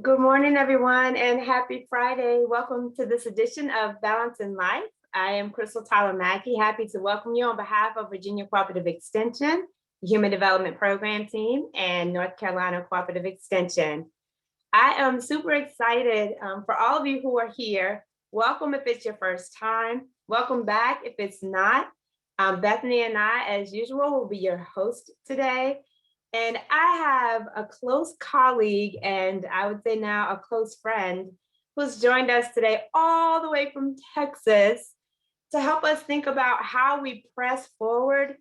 Good morning, everyone, and happy Friday. Welcome to this edition of Balance in Life. I am Crystal Tyler Mackey, happy to welcome you on behalf of Virginia Cooperative Extension, the Human Development Program Team, and North Carolina Cooperative Extension. I am super excited for all of you who are here. Welcome if it's your first time. Welcome back if it's not. Bethany and I, as usual, will be your host today. And I have a close colleague, and I would say now a close friend, who's joined us today all the way from Texas to help us think about how we press forward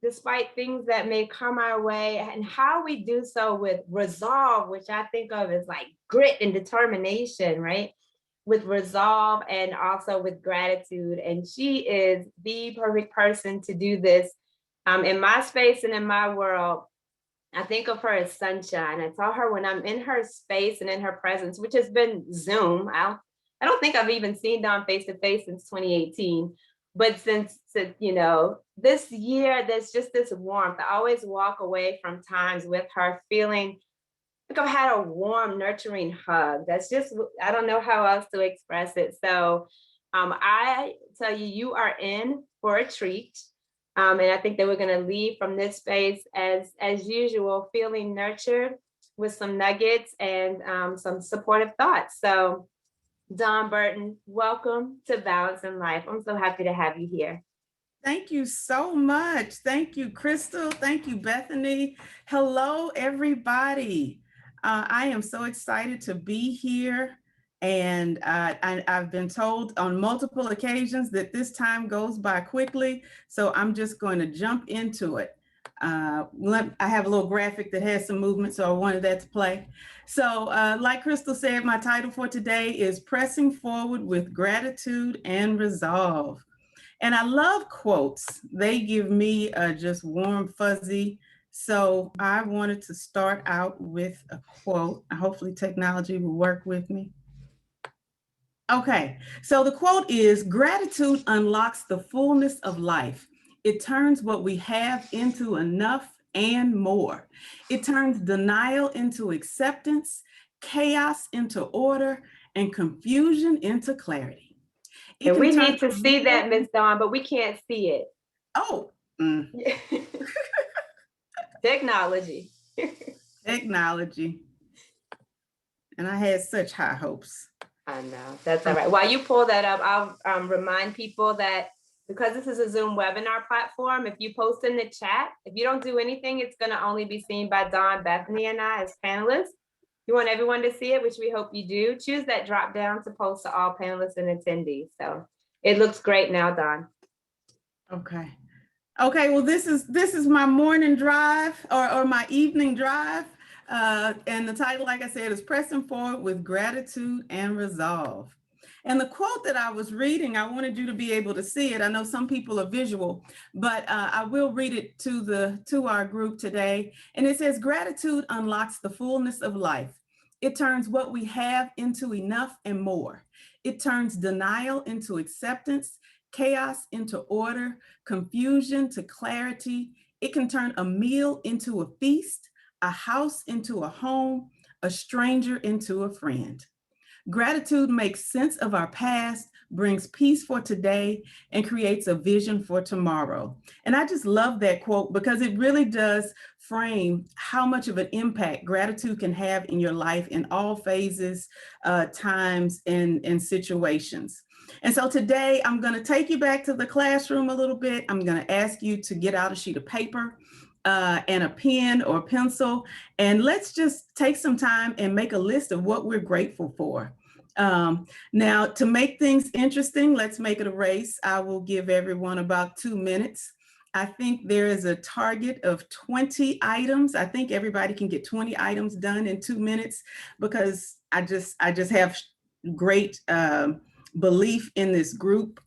despite things that may come our way, and how we do so with resolve, which I think of as like grit and determination, right? With resolve and also with gratitude. And she is the perfect person to do this in my space and in my world. I think of her as sunshine. I tell her when I'm in her space and in her presence, which has been Zoom. I don't think I've even seen Dawn face to face since 2018. But since this year, there's just this warmth. I always walk away from times with her feeling like I've had a warm, nurturing hug. That's just, I don't know how else to express it. So I tell you, you are in for a treat. And I think that we're going to leave from this space as usual, feeling nurtured with some nuggets and some supportive thoughts. So Dawn Burton, welcome to Balance in Life. I'm so happy to have you here. Thank you so much. Thank you, Crystal. Thank you, Bethany. Hello, everybody. I am so excited to be here. And I've been told on multiple occasions that this time goes by quickly. So I'm just going to jump into it. I have a little graphic that has some movement, so I wanted that to play. So like Crystal said, my title for today is Pressing Forward with Gratitude and Resolve. And I love quotes. They give me a just warm fuzzy. So I wanted to start out with a quote. Hopefully technology will work with me. Okay, so the quote is, gratitude unlocks the fullness of life. It turns what we have into enough and more. It turns denial into acceptance, chaos into order, and confusion into clarity. And we need to see that, Ms. Dawn, but we can't see it. Oh. Technology. Technology. And I had such high hopes. I know, that's all right. While you pull that up, I'll remind people that because this is a Zoom webinar platform, if you post in the chat, if you don't do anything, it's going to only be seen by Dawn, Bethany, and I as panelists. You want everyone to see it, which we hope you do. Choose that drop down to post to all panelists and attendees. So it looks great now, Dawn. Okay. Okay, well, this is my morning drive or my evening drive. And the title, like I said, is Pressing Forward with Gratitude and Resolve. And the quote that I was reading, I wanted you to be able to see it. I know some people are visual, but I will read it to our group today. And it says, gratitude unlocks the fullness of life. It turns what we have into enough and more. It turns denial into acceptance, chaos into order, confusion to clarity. It can turn a meal into a feast, a house into a home, a stranger into a friend. Gratitude makes sense of our past, brings peace for today, and creates a vision for tomorrow. And I just love that quote because it really does frame how much of an impact gratitude can have in your life in all phases, times, and situations. And so today I'm going to take you back to the classroom a little bit. I'm going to ask you to get out a sheet of paper and a pen or a pencil, and let's just take some time and make a list of what we're grateful for. Now, to make things interesting, let's make it a race. I will give everyone about 2 minutes. I think there is a target of 20 items. I think everybody can get 20 items done in 2 minutes because I just have great belief in this group.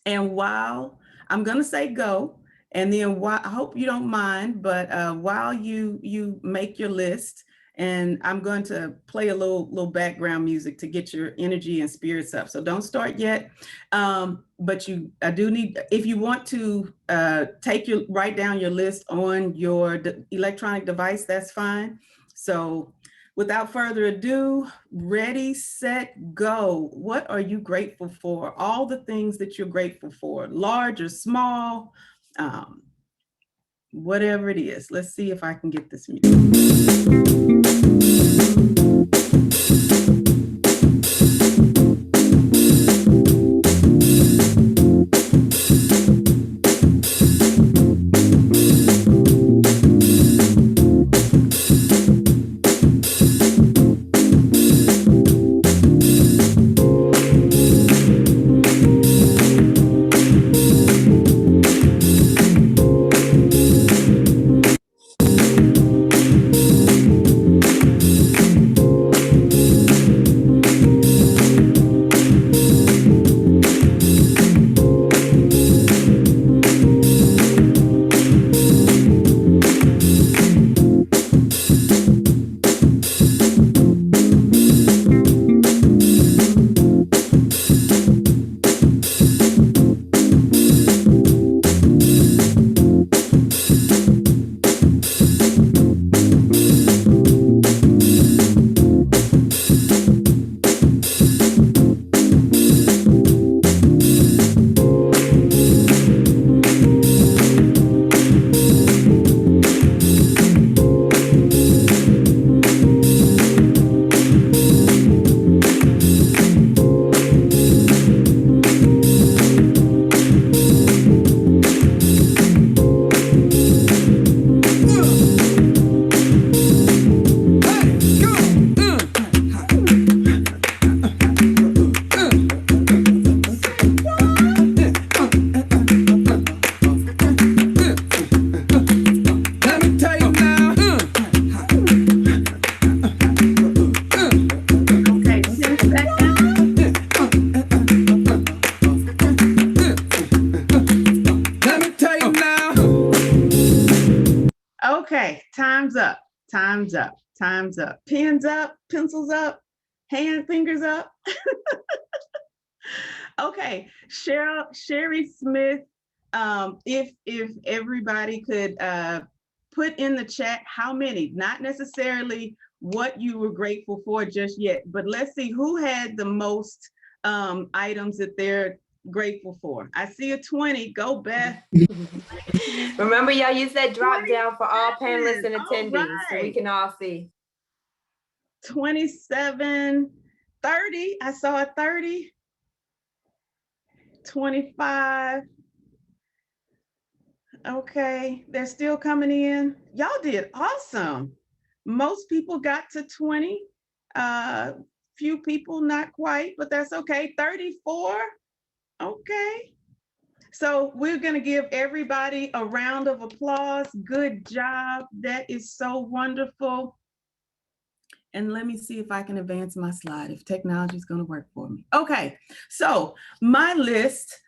And while I'm going to say go, and then I hope you don't mind, but while you make your list, and I'm going to play a little background music to get your energy and spirits up. So don't start yet. But I do need, if you want to write down your list on your electronic device, that's fine. So without further ado, ready, set, go. What are you grateful for? All the things that you're grateful for, large or small, whatever it is. Let's see if I can get this music. Okay, time's up, time's up, time's up. Pens up, pencils up, fingers up. Okay, Sherry Smith, if everybody could put in the chat how many, not necessarily what you were grateful for just yet, but let's see who had the most items that they're grateful for. I see a 20. Go, Beth. Remember, y'all use that drop down for all panelists and attendees so we can all see. 27, 30. I saw a 30. 25. Okay, they're still coming in. Y'all did awesome. Most people got to 20. Few people not quite, but that's okay. 34. Okay. So we're going to give everybody a round of applause. Good job. That is so wonderful. And let me see if I can advance my slide, if technology is going to work for me. Okay, so my list,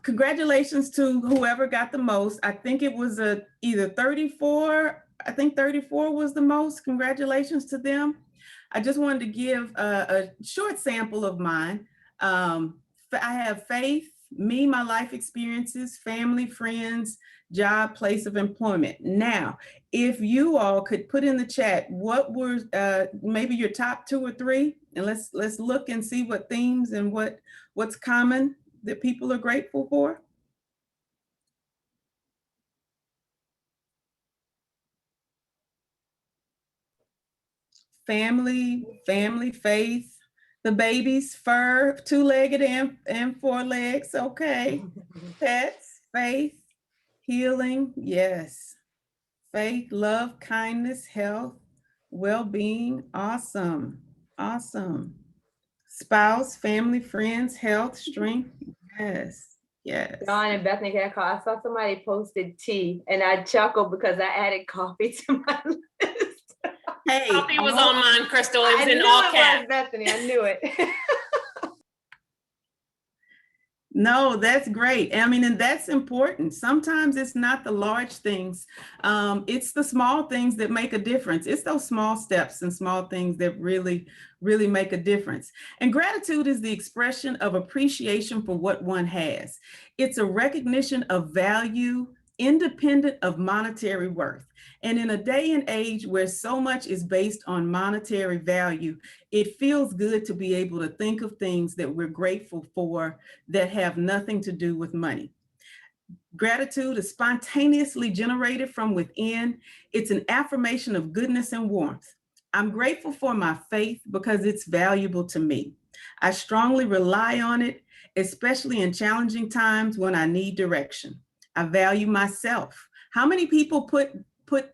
congratulations to whoever got the most. I think it was either 34. I think 34 was the most. Congratulations to them. I just wanted to give a short sample of mine. I have faith, me, my life experiences, family, friends, job, place of employment. Now, if you all could put in the chat, what were maybe your top 2 or 3, and let's look and see what themes and what's common that people are grateful for. Family, faith, the babies, fur, 2-legged and 4 legs. Okay. Pets, faith, healing. Yes. Faith, love, kindness, health, well-being. Awesome. Awesome. Spouse, family, friends, health, strength. Yes. Yes. Dawn and Bethany got a call. I saw somebody posted tea and I chuckled because I added coffee to my list. Hey, coffee was on mine, Crystal. It was in all caps. Bethany, I knew it. No, that's great. I mean, and that's important. Sometimes it's not the large things. It's the small things that make a difference. It's those small steps and small things that really, really make a difference. And gratitude is the expression of appreciation for what one has. It's a recognition of value independent of monetary worth. And in a day and age where so much is based on monetary value, it feels good to be able to think of things that we're grateful for that have nothing to do with money. Gratitude is spontaneously generated from within. It's an affirmation of goodness and warmth. I'm grateful for my faith because it's valuable to me. I strongly rely on it, especially in challenging times when I need direction. I value myself. How many people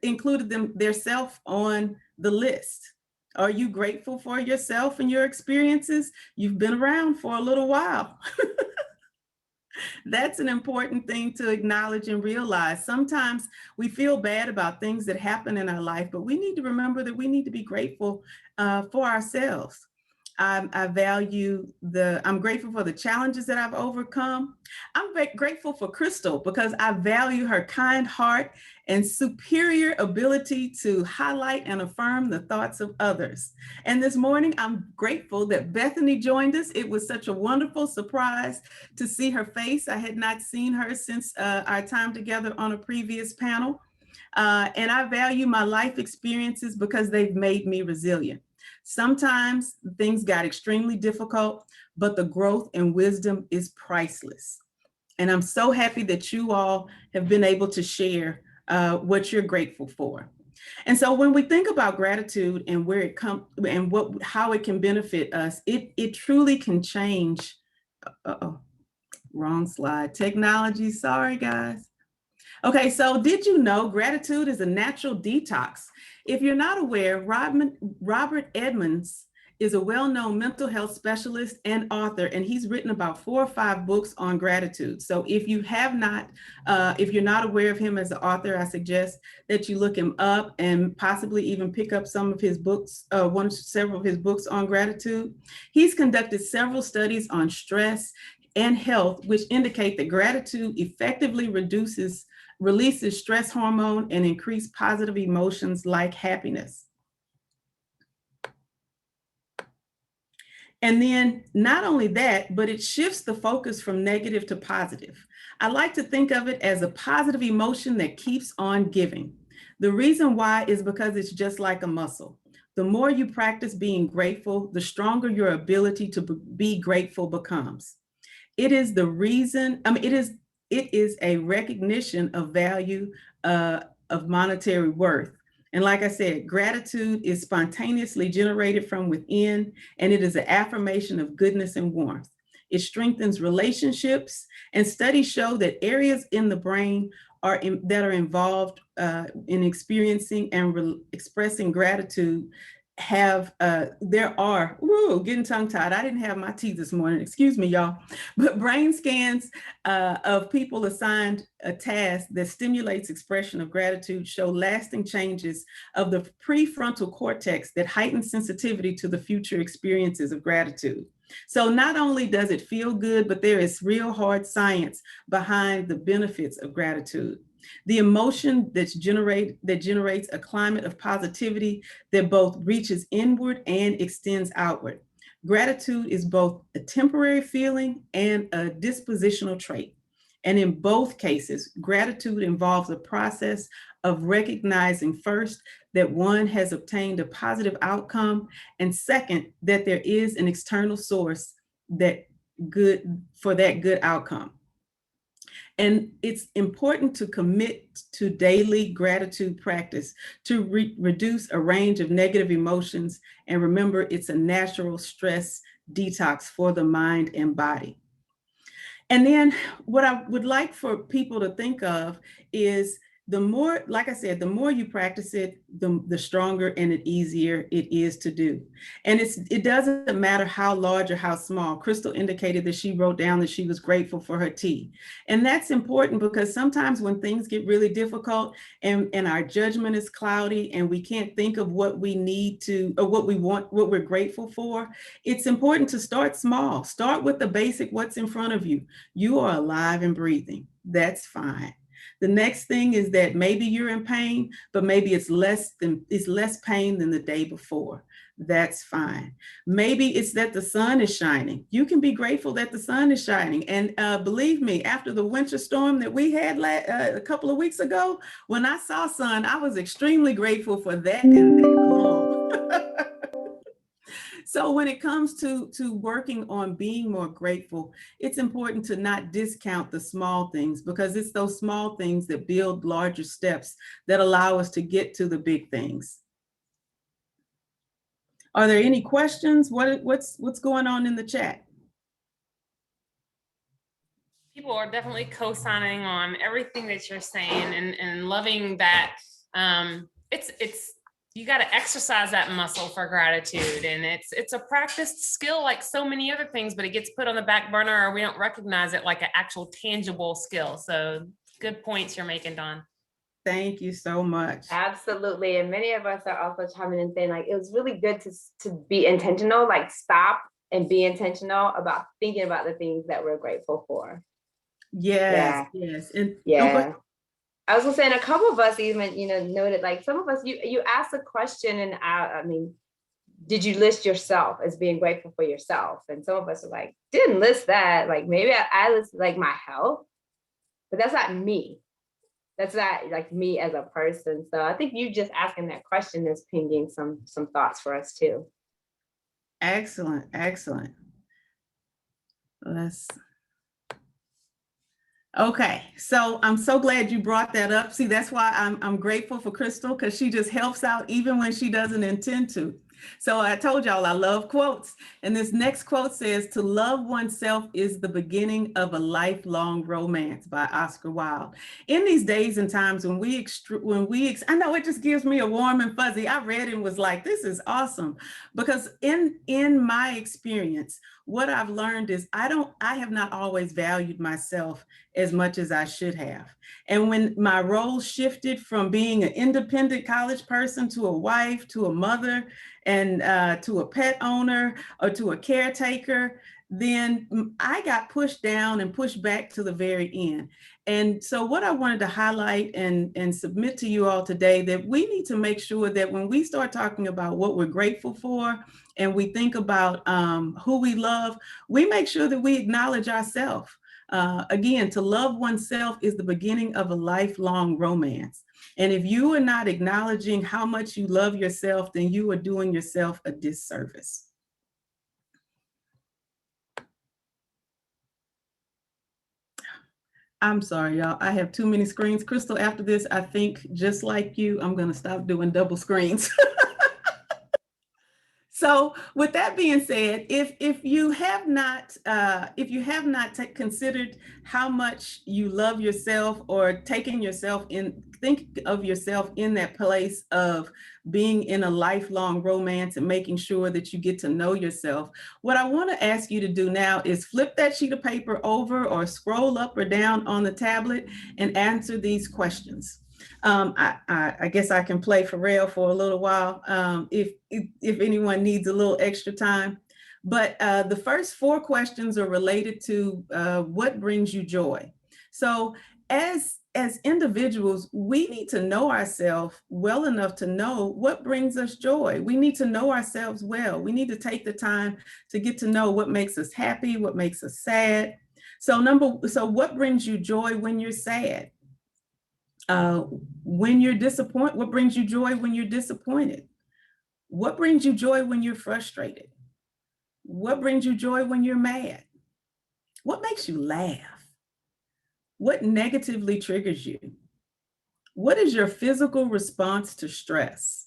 included their self on the list? Are you grateful for yourself and your experiences? You've been around for a little while. That's an important thing to acknowledge and realize. Sometimes we feel bad about things that happen in our life, but we need to remember that we need to be grateful for ourselves. I'm grateful for the challenges that I've overcome. I'm grateful for Crystal because I value her kind heart and superior ability to highlight and affirm the thoughts of others. And this morning, I'm grateful that Bethany joined us. It was such a wonderful surprise to see her face. I had not seen her since our time together on a previous panel. And I value my life experiences because they've made me resilient. Sometimes things got extremely difficult, but the growth and wisdom is priceless. And I'm so happy that you all have been able to share what you're grateful for. And so when we think about gratitude and where it comes and how it can benefit us, it truly can change. Wrong slide. Technology, sorry guys. Okay, so did you know gratitude is a natural detox? If you're not aware, Robert Edmonds is a well-known mental health specialist and author, and he's written about 4 or 5 books on gratitude. So if you're not aware of him as an author, I suggest that you look him up and possibly even pick up some of his books, several of his books on gratitude. He's conducted several studies on stress and health, which indicate that gratitude effectively releases stress hormone and increase positive emotions like happiness. And then not only that, but it shifts the focus from negative to positive. I like to think of it as a positive emotion that keeps on giving. The reason why is because it's just like a muscle. The more you practice being grateful, the stronger your ability to be grateful becomes. It is the reason, it is a recognition of value of monetary worth. And like I said, gratitude is spontaneously generated from within, and it is an affirmation of goodness and warmth. It strengthens relationships, and studies show that areas in the brain that are involved in experiencing and expressing gratitude getting tongue-tied. I didn't have my tea this morning, excuse me, y'all. But brain scans of people assigned a task that stimulates expression of gratitude show lasting changes of the prefrontal cortex that heighten sensitivity to the future experiences of gratitude. So not only does it feel good, but there is real hard science behind the benefits of gratitude. The emotion that generates a climate of positivity that both reaches inward and extends outward. Gratitude is both a temporary feeling and a dispositional trait. And in both cases, gratitude involves a process of recognizing first that one has obtained a positive outcome, and second, that there is an external source for that good outcome. And it's important to commit to daily gratitude practice to reduce a range of negative emotions. And remember, it's a natural stress detox for the mind and body. And then what I would like for people to think of is the more, like I said, the more you practice it, the stronger and the easier it is to do. And it doesn't matter how large or how small. Crystal indicated that she wrote down that she was grateful for her tea. And that's important because sometimes when things get really difficult and our judgment is cloudy and we can't think of what we need to, or what we want, what we're grateful for, it's important to start small. Start with the basic, what's in front of you. You are alive and breathing. That's fine. The next thing is that maybe you're in pain, but maybe it's less pain than the day before. That's fine. Maybe it's that the sun is shining. You can be grateful that the sun is shining. And believe me, after the winter storm that we had a couple of weeks ago, when I saw sun, I was extremely grateful for that and that alone. So when it comes to working on being more grateful, it's important to not discount the small things, because it's those small things that build larger steps that allow us to get to the big things. Are there any questions? What's going on in the chat? People are definitely co-signing on everything that you're saying and loving that. It's you got to exercise that muscle for gratitude, and it's a practiced skill like so many other things, but it gets put on the back burner, or we don't recognize it like an actual tangible skill. So good points you're making, Dawn. Thank you so much. Absolutely. And many of us are also chiming in saying, like, it was really good to be intentional, like stop and be intentional about thinking about the things that we're grateful for. Yes, yes. And yeah. I was gonna say, and a couple of us even, noted, like some of us, you asked a question, and I mean, did you list yourself as being grateful for yourself? And some of us are like, didn't list that. Like maybe I listed like my health, but that's not me. That's not like me as a person. So I think you just asking that question is pinging some thoughts for us too. Excellent, excellent. Okay, so I'm so glad you brought that up. See, that's why I'm grateful for Crystal, because she just helps out even when she doesn't intend to. So I told y'all I love quotes. And this next quote says, "To love oneself is the beginning of a lifelong romance," by Oscar Wilde. In these days and times when I know it just gives me a warm and fuzzy. I read it and was like, this is awesome. Because in my experience, what I've learned is I have not always valued myself as much as I should have. And when my role shifted from being an independent college person to a wife, to a mother, and to a pet owner, or to a caretaker, then I got pushed down and pushed back to the very end. And so what I wanted to highlight and submit to you all today, that we need to make sure that when we start talking about what we're grateful for, and we think about who we love, we make sure that we acknowledge ourselves. Again, to love oneself is the beginning of a lifelong romance. And if you are not acknowledging how much you love yourself, then you are doing yourself a disservice. I'm sorry, y'all. I have too many screens. Crystal, after this, I think just like you, I'm going to stop doing double screens. So with that being said, if you have not considered how much you love yourself, or think of yourself in that place of being in a lifelong romance and making sure that you get to know yourself, what I want to ask you to do now is flip that sheet of paper over or scroll up or down on the tablet and answer these questions. I guess I can play for real for a little while if anyone needs a little extra time. But the first 4 questions are related to what brings you joy. So as individuals, we need to know ourselves well enough to know what brings us joy. We need to know ourselves well. We need to take the time to get to know what makes us happy, what makes us sad. So what brings you joy when you're sad? When you're disappointed, what brings you joy when you're disappointed? What brings you joy when you're frustrated? What brings you joy when you're mad? What makes you laugh? What negatively triggers you? What is your physical response to stress?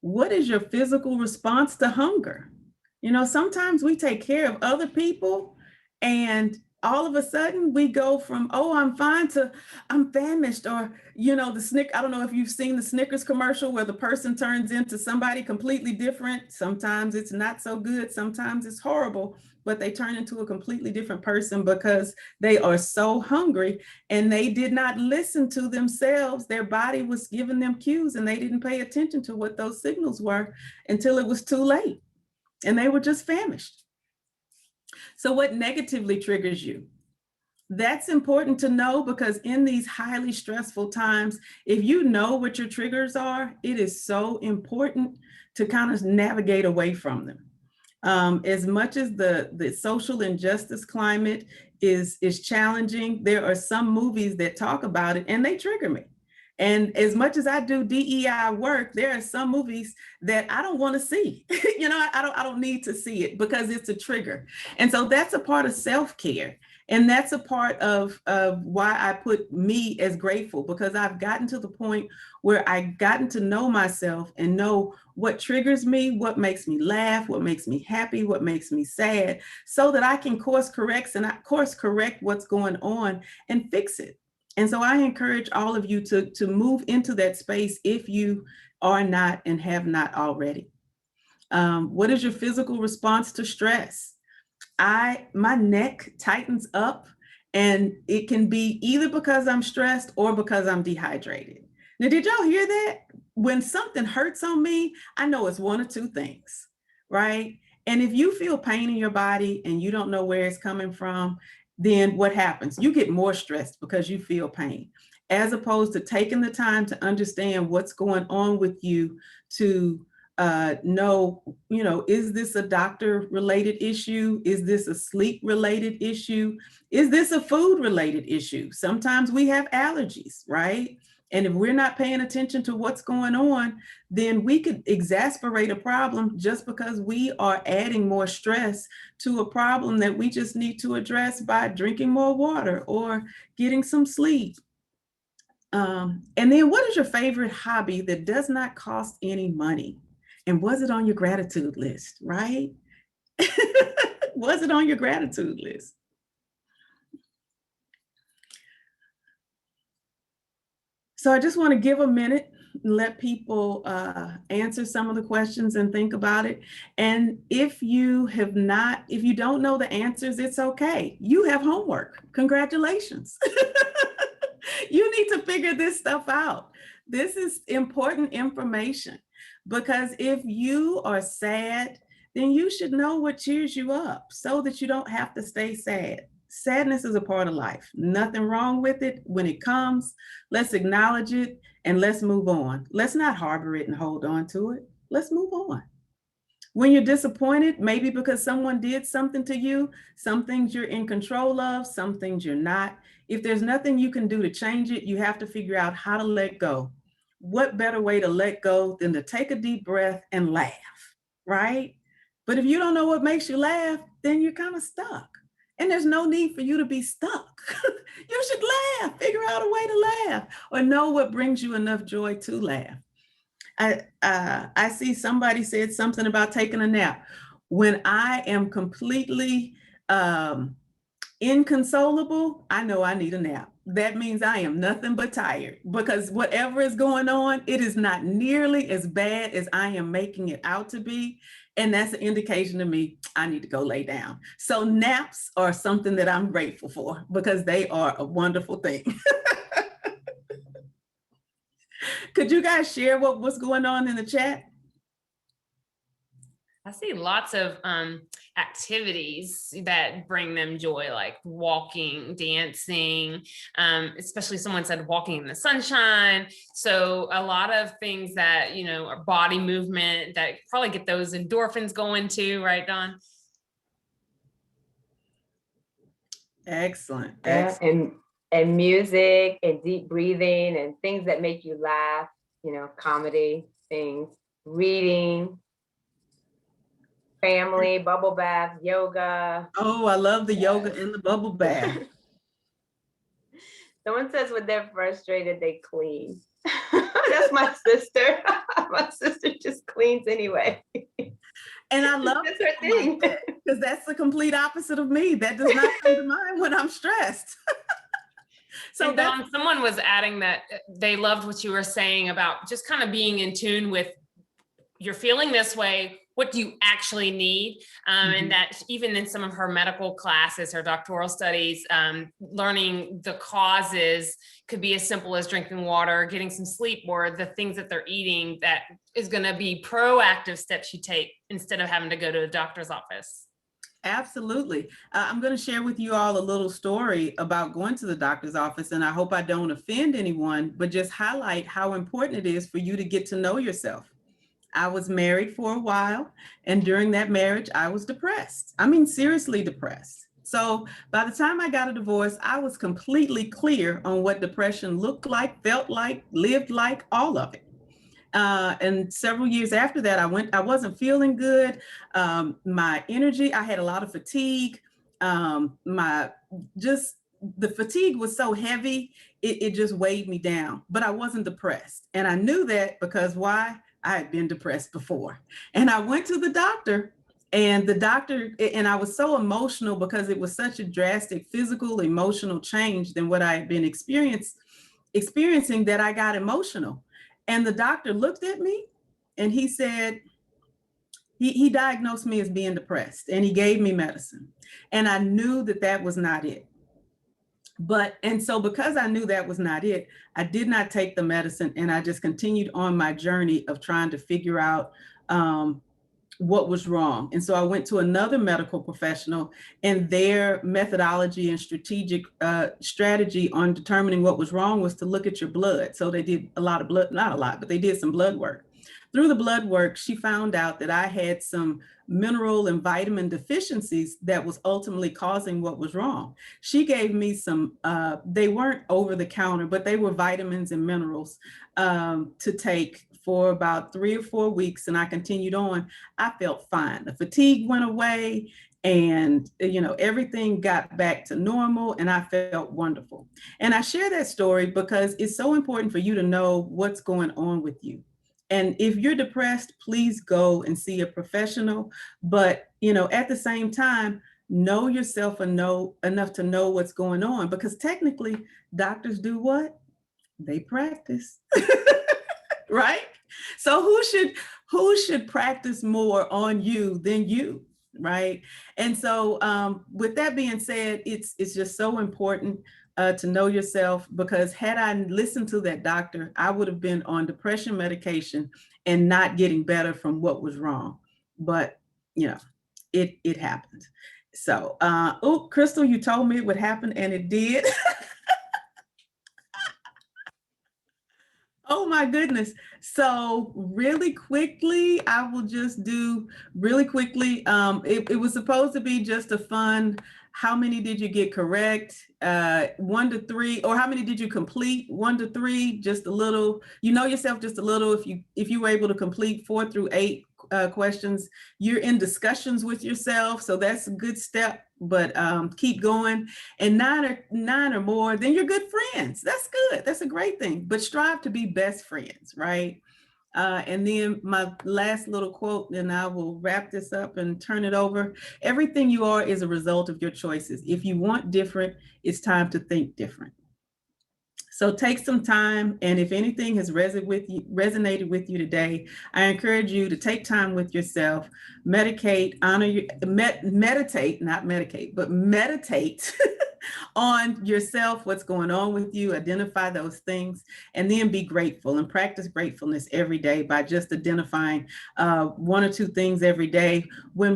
What is your physical response to hunger? Sometimes we take care of other people, and all of a sudden we go from, oh, I'm fine, to I'm famished. Or, I don't know if you've seen the Snickers commercial where the person turns into somebody completely different. Sometimes it's not so good. Sometimes it's horrible, but they turn into a completely different person because they are so hungry and they did not listen to themselves. Their body was giving them cues and they didn't pay attention to what those signals were until it was too late and they were just famished. So what negatively triggers you? That's important to know, because in these highly stressful times, if you know what your triggers are, it is so important to kind of navigate away from them. As much as the social injustice climate is challenging, there are some movies that talk about it and they trigger me. And as much as I do DEI work, there are some movies that I don't want to see. I don't need to see it because it's a trigger. And so that's a part of self-care. And that's a part of why I put me as grateful, because I've gotten to the point where I've gotten to know myself and know what triggers me, what makes me laugh, what makes me happy, what makes me sad, so that I can course correct what's going on and fix it. And so I encourage all of you to move into that space if you are not and have not already. What is your physical response to stress? My neck tightens up, and it can be either because I'm stressed or because I'm dehydrated. Now, did y'all hear that? When something hurts on me, I know it's one of two things, right? And if you feel pain in your body and you don't know where it's coming from, then what happens? You get more stressed because you feel pain, as opposed to taking the time to understand what's going on with you, to know, is this a doctor related issue? Is this a sleep related issue? Is this a food related issue? Sometimes we have allergies, right? And if we're not paying attention to what's going on, then we could exacerbate a problem just because we are adding more stress to a problem that we just need to address by drinking more water or getting some sleep. And then, what is your favorite hobby that does not cost any money? And was it on your gratitude list, right? Was it on your gratitude list? So I just want to give a minute and let people answer some of the questions and think about it. And if you don't know the answers, it's okay. You have homework. Congratulations. You need to figure this stuff out. This is important information, because if you are sad, then you should know what cheers you up so that you don't have to stay sad. Sadness is a part of life. Nothing wrong with it. When it comes, let's acknowledge it and let's move on. Let's not harbor it and hold on to it. Let's move on. When you're disappointed, maybe because someone did something to you, some things you're in control of, some things you're not. If there's nothing you can do to change it, you have to figure out how to let go. What better way to let go than to take a deep breath and laugh, right? But if you don't know what makes you laugh, then you're kind of stuck. And there's no need for you to be stuck. You should laugh, figure out a way to laugh, or know what brings you enough joy to laugh. I see somebody said something about taking a nap. When I am completely inconsolable, I know I need a nap. That means I am nothing but tired, because whatever is going on, it is not nearly as bad as I am making it out to be. And that's an indication to me, I need to go lay down. So naps are something that I'm grateful for, because they are a wonderful thing. Could you guys share what's going on in the chat? I see lots of activities that bring them joy, like walking, dancing, especially someone said walking in the sunshine. So a lot of things that, are body movement that probably get those endorphins going too, right, Dawn? Excellent. Yeah, and music and deep breathing and things that make you laugh, comedy things, reading, family, bubble bath, yoga. Oh, I love the yoga and the bubble bath. Someone says when they're frustrated, they clean. That's my sister. My sister just cleans anyway. And I love that's her thing, because that's the complete opposite of me. That does not come to mind when I'm stressed. So Dawn, someone was adding that they loved what you were saying about just kind of being in tune with, you're feeling this way, what do you actually need? And that even in some of her medical classes, her doctoral studies, learning the causes could be as simple as drinking water, getting some sleep, or the things that they're eating that is going to be proactive steps you take instead of having to go to a doctor's office. Absolutely. I'm going to share with you all a little story about going to the doctor's office, and I hope I don't offend anyone, but just highlight how important it is for you to get to know yourself. I was married for a while, and during that marriage, I was depressed. I mean, seriously depressed. So by the time I got a divorce, I was completely clear on what depression looked like, felt like, lived like, all of it. And several years after that, I wasn't feeling good. My energy, I had a lot of fatigue. Just the fatigue was so heavy, it just weighed me down, but I wasn't depressed. And I knew that because why? I had been depressed before. And I went to the doctor, and I was so emotional because it was such a drastic physical, emotional change than what I had been experiencing that I got emotional. And the doctor looked at me and he said, he diagnosed me as being depressed, and he gave me medicine. And I knew that that was not it. And so because I knew that was not it, I did not take the medicine, and I just continued on my journey of trying to figure out what was wrong. And so I went to another medical professional, and their methodology and strategy on determining what was wrong was to look at your blood. So they did a lot of blood, not a lot, but they did some blood work. Through the blood work, she found out that I had some mineral and vitamin deficiencies that was ultimately causing what was wrong. She gave me some, they weren't over the counter, but they were vitamins and minerals to take for about 3 or 4 weeks, and I continued on. I felt fine. The fatigue went away, and everything got back to normal, and I felt wonderful. And I share that story because it's so important for you to know what's going on with you. And if you're depressed, please go and see a professional. But at the same time, know yourself and know enough to know what's going on, because technically doctors do what? They practice. Right? So who should practice more on you than you, right? And so with that being said, it's just so important to know yourself, because had I listened to that doctor, I would have been on depression medication and not getting better from what was wrong. But it happened. So Crystal, you told me it would happen, and it did. Oh my goodness. So really quickly, I will just do really quickly. It was supposed to be just a fun, how many did you get correct? 1 to 3, or how many did you complete? 1 to 3, just a little, yourself just a little. If you were able to complete 4 through 8 questions, you're in discussions with yourself. So that's a good step, but keep going. And 9 or more, then you're good friends. That's good. That's a great thing, but strive to be best friends, right? And then my last little quote, and I will wrap this up and turn it over. Everything you are is a result of your choices. If you want different, it's time to think different. So take some time, and if anything has resonated with you today, I encourage you to take time with yourself, meditate, meditate, not medicate, but meditate on yourself, what's going on with you, identify those things, and then be grateful and practice gratefulness every day by just identifying 1 or 2 things every day. When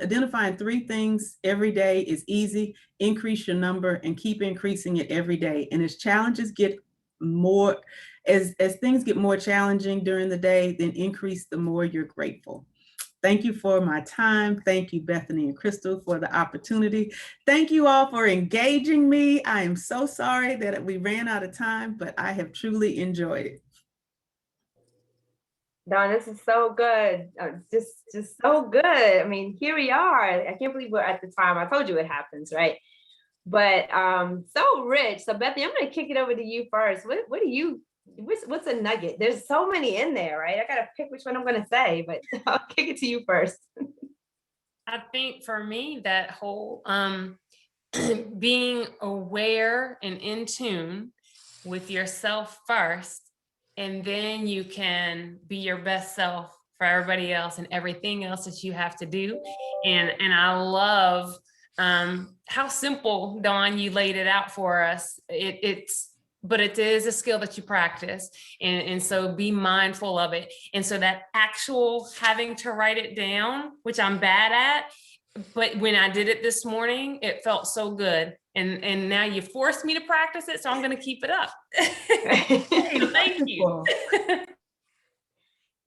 identifying 3 things every day is easy, increase your number and keep increasing it every day. And as challenges get more, as things get more challenging during the day, then increase the more you're grateful. Thank you for my time. Thank you, Bethany and Crystal, for the opportunity. Thank you all for engaging me. I am so sorry that we ran out of time, but I have truly enjoyed it. Dawn, this is so good. Just so good. I mean, here we are. I can't believe we're at the time. I told you it happens, right? But so rich. So Bethany, I'm going to kick it over to you first. What's a nugget? There's so many in there, right? I got to pick which one I'm going to say, but I'll kick it to you first. I think for me, that whole being aware and in tune with yourself first, and then you can be your best self for everybody else and everything else that you have to do. And I love how simple, Dawn, you laid it out for us. But it is a skill that you practice. And so be mindful of it. And so that actual having to write it down, which I'm bad at, but when I did it this morning, it felt so good. And now you forced me to practice it, so I'm going to keep it up. Thank you.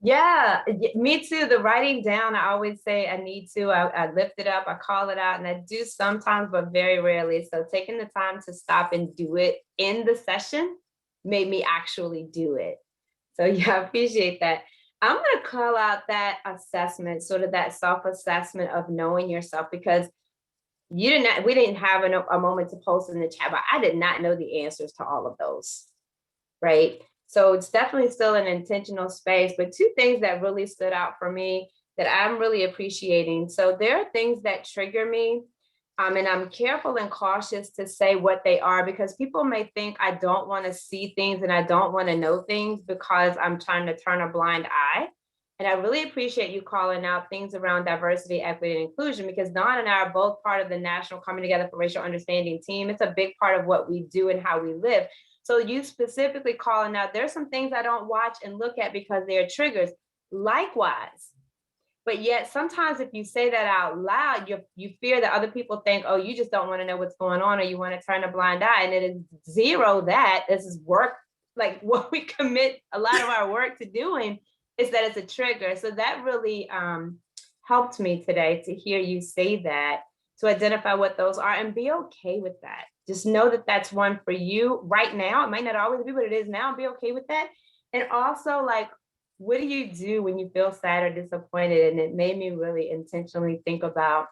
Yeah, me too. The writing down, I always say I need to. I lift it up, I call it out, and I do sometimes, but very rarely. So taking the time to stop and do it in the session made me actually do it. So yeah, I appreciate that. I'm going to call out that assessment, sort of that self-assessment of knowing yourself, because we didn't have a moment to post in the chat, but I did not know the answers to all of those, right? So it's definitely still an intentional space, but two things that really stood out for me that I'm really appreciating. So there are things that trigger me, and I'm careful and cautious to say what they are, because people may think I don't want to see things and I don't want to know things because I'm trying to turn a blind eye. And I really appreciate you calling out things around diversity, equity, and inclusion, because Dawn and I are both part of the National Coming Together for Racial Understanding team. It's a big part of what we do and how we live. So you specifically calling out, there's some things I don't watch and look at because they're triggers. Likewise. But yet sometimes if you say that out loud, you fear that other people think, oh, you just don't want to know what's going on, or you want to turn a blind eye. And it is zero that. This is work, like what we commit a lot of our work to doing, is that it's a trigger. So that really helped me today to hear you say that, to identify what those are and be okay with that. Just know that that's one for you right now. It might not always be, but it is now, and be okay with that. And also, like, what do you do when you feel sad or disappointed? And it made me really intentionally think about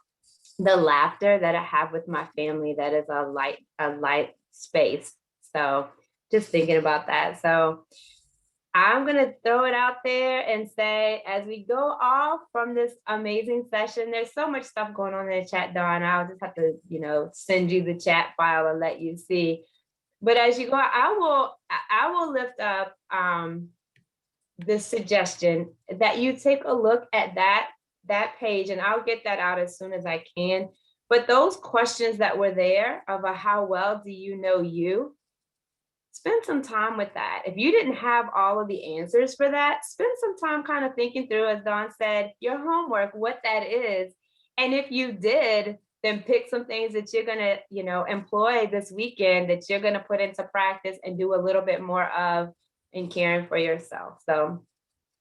the laughter that I have with my family. That is a light space. So just thinking about that. So I'm going to throw it out there and say, as we go off from this amazing session, there's so much stuff going on in the chat, Dawn. I'll just have to, send you the chat file and let you see. But as you go, I will lift up this suggestion that you take a look at that page, and I'll get that out as soon as I can. But those questions that were there of how well do you know you? Spend some time with that. If you didn't have all of the answers for that, spend some time kind of thinking through, as Dawn said, your homework, what that is. And if you did, then pick some things that you're going to, employ this weekend, that you're going to put into practice and do a little bit more of in caring for yourself. So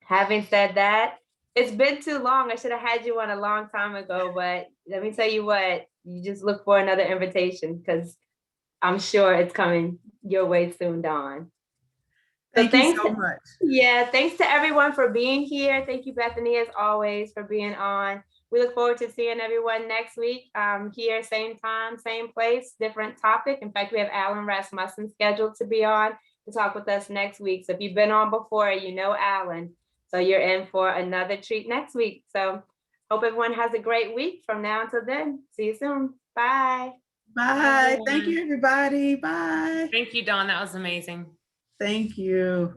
having said that, it's been too long. I should have had you on a long time ago, but let me tell you what, you just look for another invitation, because I'm sure it's coming your way soon, Dawn. Thank you so much. Yeah, thanks to everyone for being here. Thank you, Bethany, as always, for being on. We look forward to seeing everyone next week here, same time, same place, different topic. In fact, we have Alan Rasmussen scheduled to be on to talk with us next week. So if you've been on before, you know Alan. So you're in for another treat next week. So hope everyone has a great week from now until then. See you soon. Bye. Bye. Thank you, everybody. Bye. Thank you, Dawn. That was amazing. Thank you.